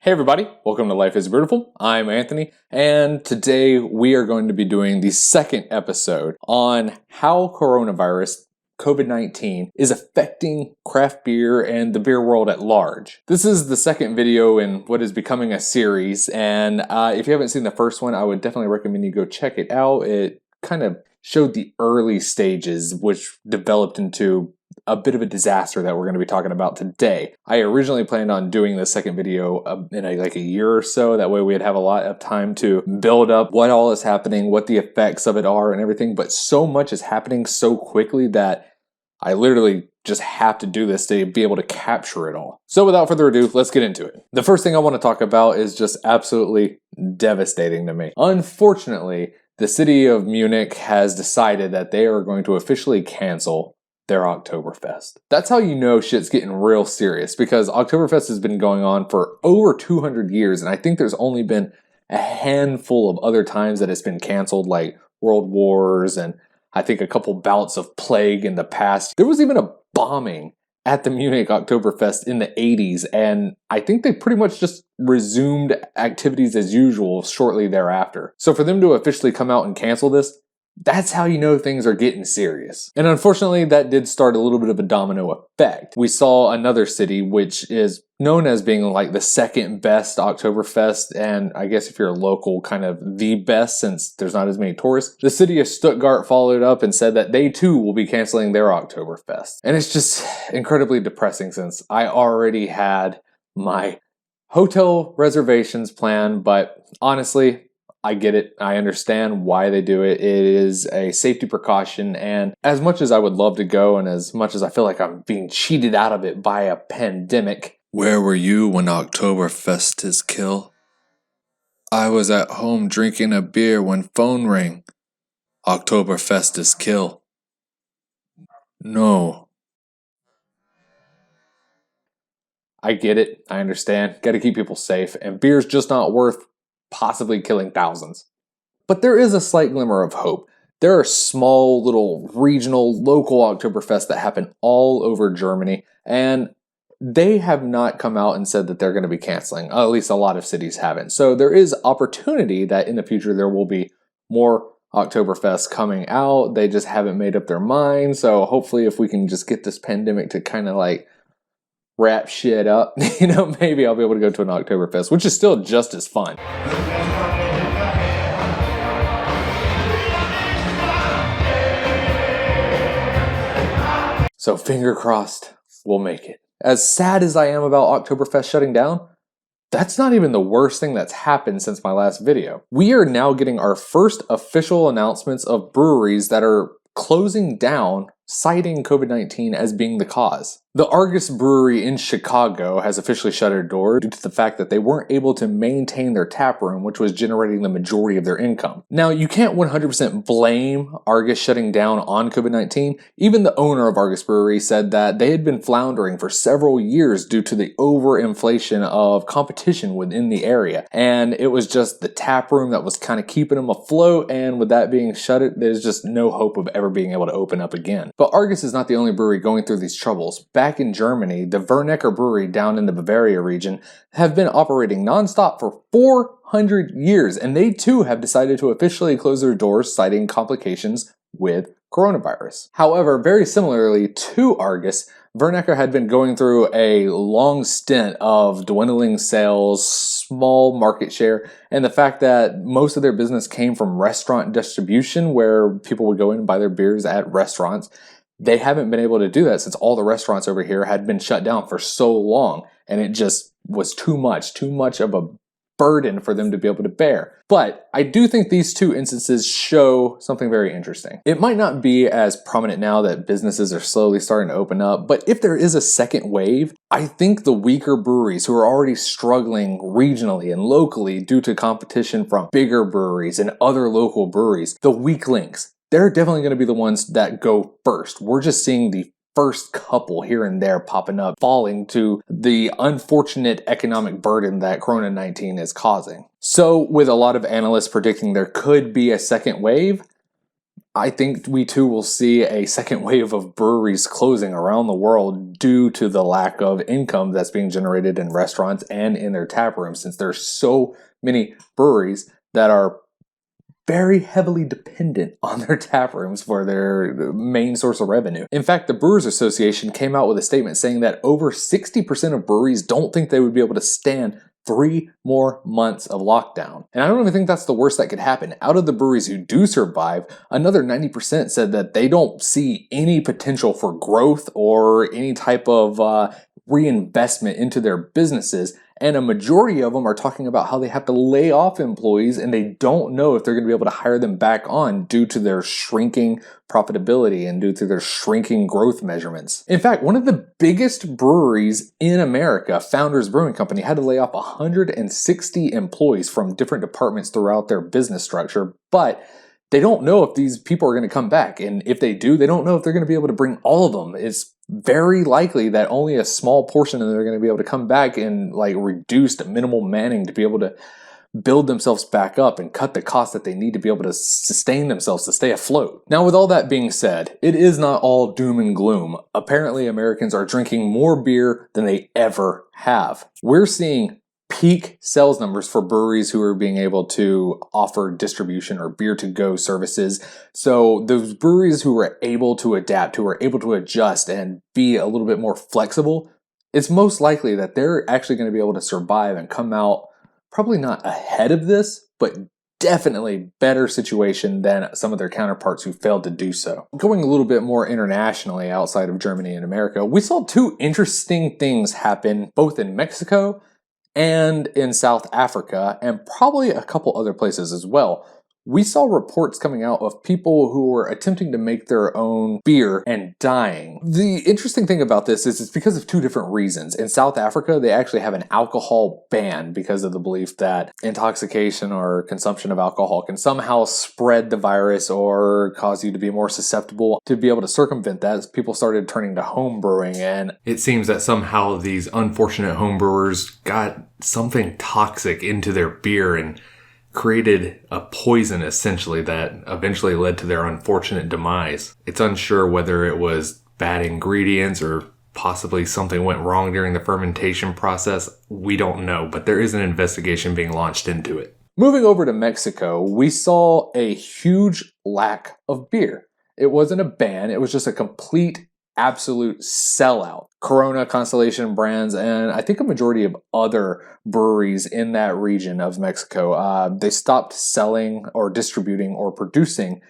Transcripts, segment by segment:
Hey everybody, welcome to Life is Brewtiful. I'm Anthony, and today we are going to be doing the second episode on how coronavirus, COVID-19, is affecting craft beer and the beer world at large. This is the second video in what is becoming a series, and if you haven't seen the first one, I would definitely recommend you go check it out. It kind of showed the early stages, which developed into a bit of a disaster that we're going to be talking about today. I originally planned on doing the second video in a year or so. That way we'd have a lot of time to build up what all is happening, what the effects of it are and everything. But so much is happening so quickly that I literally just have to do this to be able to capture it all. So without further ado, let's get into it. The first thing I want to talk about is just absolutely devastating to me. Unfortunately, the city of Munich has decided that they are going to officially cancel their Oktoberfest. That's how you know shit's getting real serious, because Oktoberfest has been going on for over 200 years, and I think there's only been a handful of other times that it's been canceled, like World Wars, and I think a couple bouts of plague in the past. There was even a bombing at the Munich Oktoberfest in the 80s, and I think they pretty much just resumed activities as usual shortly thereafter. So for them to officially come out and cancel this, that's how you know things are getting serious. And unfortunately, that did start a little bit of a domino effect. We saw another city, which is known as being like the second best Oktoberfest, and I guess if you're a local, kind of the best since there's not as many tourists. The city of Stuttgart followed up and said that they too will be canceling their Oktoberfest. And it's just incredibly depressing since I already had my hotel reservations planned, but honestly, I get it. I understand why they do it. It is a safety precaution, and as much as I would love to go and as much as I feel like I'm being cheated out of it by a pandemic. Where were you when Oktoberfest is kill? I was at home drinking a beer when phone rang. Oktoberfest is kill. No. I get it. I understand. Got to keep people safe, and beer's just not worth possibly killing thousands. But there is a slight glimmer of hope. There are small, little, regional, local Oktoberfest that happen all over Germany, and they have not come out and said that they're going to be canceling. At least a lot of cities haven't. So there is opportunity that in the future there will be more Oktoberfest coming out. They just haven't made up their mind. So hopefully if we can just get this pandemic to kind of like wrap shit up, maybe I'll be able to go to an Oktoberfest, which is still just as fun. So finger crossed, we'll make it. As sad as I am about Oktoberfest shutting down, that's not even the worst thing that's happened since my last video. We are now getting our first official announcements of breweries that are closing down, citing COVID-19 as being the cause. The Argus Brewery in Chicago has officially shut their doors due to the fact that they weren't able to maintain their tap room, which was generating the majority of their income. Now, you can't 100% blame Argus shutting down on COVID-19. Even the owner of Argus Brewery said that they had been floundering for several years due to the overinflation of competition within the area. And it was just the tap room that was kind of keeping them afloat, and with that being shut, there's just no hope of ever being able to open up again. But Argus is not the only brewery going through these troubles. Back in Germany, the Wernecker Brewery down in the Bavaria region have been operating nonstop for 400 years, and they too have decided to officially close their doors, citing complications with coronavirus. However, very similarly to Argus, Wernecker had been going through a long stint of dwindling sales, small market share, and the fact that most of their business came from restaurant distribution, where people would go in and buy their beers at restaurants. They haven't been able to do that since all the restaurants over here had been shut down for so long, and it just was too much of a burden for them to be able to bear. But I do think these two instances show something very interesting. It might not be as prominent now that businesses are slowly starting to open up, but if there is a second wave, I think the weaker breweries who are already struggling regionally and locally due to competition from bigger breweries and other local breweries, the weak links, they're definitely going to be the ones that go first. We're just seeing the first couple here and there popping up, falling to the unfortunate economic burden that Corona-19 is causing. So with a lot of analysts predicting there could be a second wave, I think we too will see a second wave of breweries closing around the world due to the lack of income that's being generated in restaurants and in their tap rooms, since there's so many breweries that are very heavily dependent on their tap rooms for their main source of revenue. In fact, the Brewers Association came out with a statement saying that over 60% of breweries don't think they would be able to stand 3 more months of lockdown. And I don't even think that's the worst that could happen. Out of the breweries who do survive, another 90% said that they don't see any potential for growth or any type of reinvestment into their businesses. And a majority of them are talking about how they have to lay off employees and they don't know if they're going to be able to hire them back on due to their shrinking profitability and due to their shrinking growth measurements. In fact, one of the biggest breweries in America, Founders Brewing Company, had to lay off 160 employees from different departments throughout their business structure, but they don't know if these people are going to come back. And if they do, they don't know if they're going to be able to bring all of them. It's very likely that only a small portion of them are going to be able to come back in like reduced minimal manning to be able to build themselves back up and cut the costs that they need to be able to sustain themselves to stay afloat. Now, with all that being said, it is not all doom and gloom. Apparently, Americans are drinking more beer than they ever have. We're seeing peak sales numbers for breweries who are being able to offer distribution or beer to go services. So those breweries who are able to adapt, who are able to adjust and be a little bit more flexible, it's most likely that they're actually going to be able to survive and come out probably not ahead of this, but definitely better situation than some of their counterparts who failed to do so. Going a little bit more internationally outside of Germany and America, we saw 2 interesting things happen both in Mexico and in South Africa, and probably a couple other places as well. We saw reports coming out of people who were attempting to make their own beer and dying. The interesting thing about this is it's because of 2 different reasons. In South Africa, they actually have an alcohol ban because of the belief that intoxication or consumption of alcohol can somehow spread the virus or cause you to be more susceptible. To be able to circumvent that, people started turning to home brewing, and it seems that somehow these unfortunate home brewers got something toxic into their beer and created a poison essentially that eventually led to their unfortunate demise. It's unsure whether it was bad ingredients or possibly something went wrong during the fermentation process. We don't know, but there is an investigation being launched into it. Moving over to Mexico, we saw a huge lack of beer. It wasn't a ban, it was just a complete absolute sellout. Corona, Constellation brands, and I think a majority of other breweries in that region of Mexico, they stopped selling or distributing or producing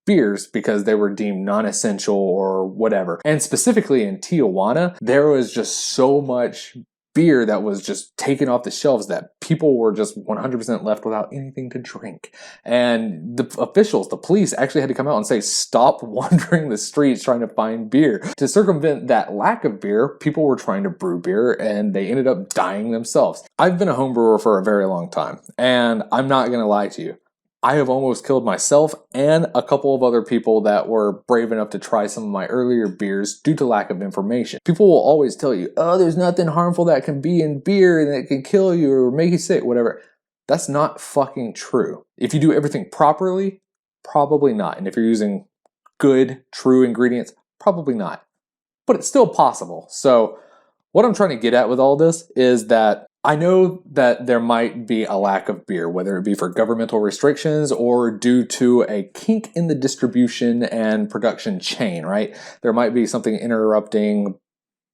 beers because they were deemed non-essential or whatever. And specifically in Tijuana, there was just so much beer that was just taken off the shelves that people were just 100% left without anything to drink. And the officials, the police, actually had to come out and say, stop wandering the streets trying to find beer. To circumvent that lack of beer, people were trying to brew beer and they ended up dying themselves. I've been a home brewer for a very long time, and I'm not going to lie to you. I have almost killed myself and a couple of other people that were brave enough to try some of my earlier beers due to lack of information. People will always tell you, oh, there's nothing harmful that can be in beer and it can kill you or make you sick, whatever. That's not fucking true. If you do everything properly, probably not. And if you're using good, true ingredients, probably not. But it's still possible. So what I'm trying to get at with all this is that I know that there might be a lack of beer, whether it be for governmental restrictions or due to a kink in the distribution and production chain, right? There might be something interrupting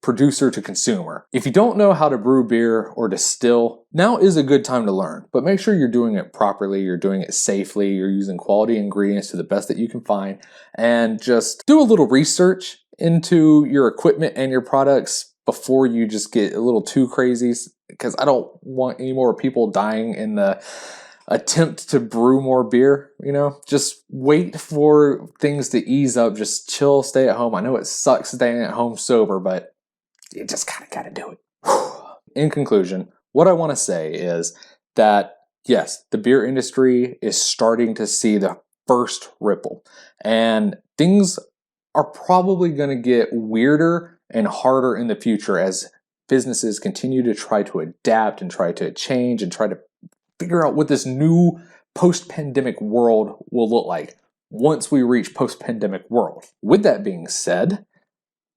producer to consumer. If you don't know how to brew beer or distill, now is a good time to learn, but make sure you're doing it properly, you're doing it safely, you're using quality ingredients to the best that you can find, and just do a little research into your equipment and your products before you just get a little too crazy, because I don't want any more people dying in the attempt to brew more beer. Just wait for things to ease up, just chill, stay at home. I know it sucks staying at home sober, but you just kind of got to do it. In conclusion, what I want to say is that yes, the beer industry is starting to see the first ripple, and things are probably going to get weirder and harder in the future as businesses continue to try to adapt and try to change and try to figure out what this new post-pandemic world will look like. once we reach post-pandemic world. With that being said,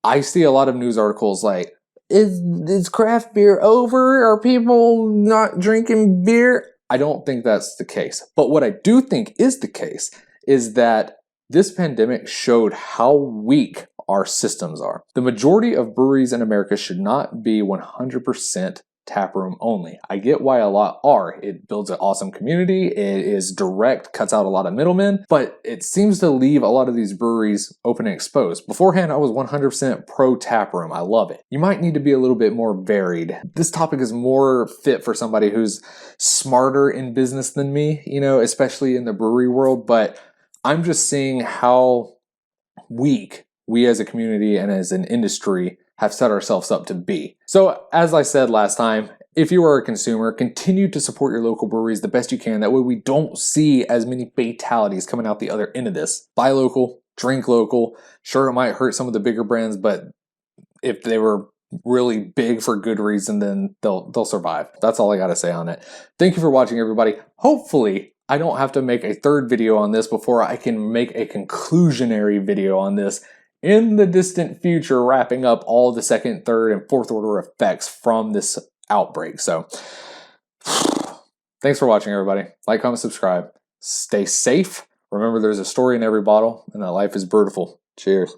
I see a lot of news articles like, is craft beer over? Are people not drinking beer? I don't think that's the case. But what I do think is the case is that this pandemic showed how weak our systems are. The majority of breweries in America should not be 100% taproom only. I get why a lot are. It builds an awesome community. It is direct, cuts out a lot of middlemen, but it seems to leave a lot of these breweries open and exposed. Beforehand, I was 100% pro taproom. I love it. You might need to be a little bit more varied. This topic is more fit for somebody who's smarter in business than me, especially in the brewery world, but I'm just seeing how weak we as a community and as an industry have set ourselves up to be. So as I said last time, if you are a consumer, continue to support your local breweries the best you can. That way we don't see as many fatalities coming out the other end of this. Buy local, drink local. Sure, it might hurt some of the bigger brands, but if they were really big for good reason, then they'll survive. That's all I got to say on it. Thank you for watching, everybody. Hopefully, I don't have to make a third video on this before I can make a conclusionary video on this in the distant future, wrapping up all the second, third, and fourth order effects from this outbreak. So, thanks for watching, everybody. Like, comment, subscribe. Stay safe. Remember, there's a story in every bottle, and that life is beautiful. Cheers.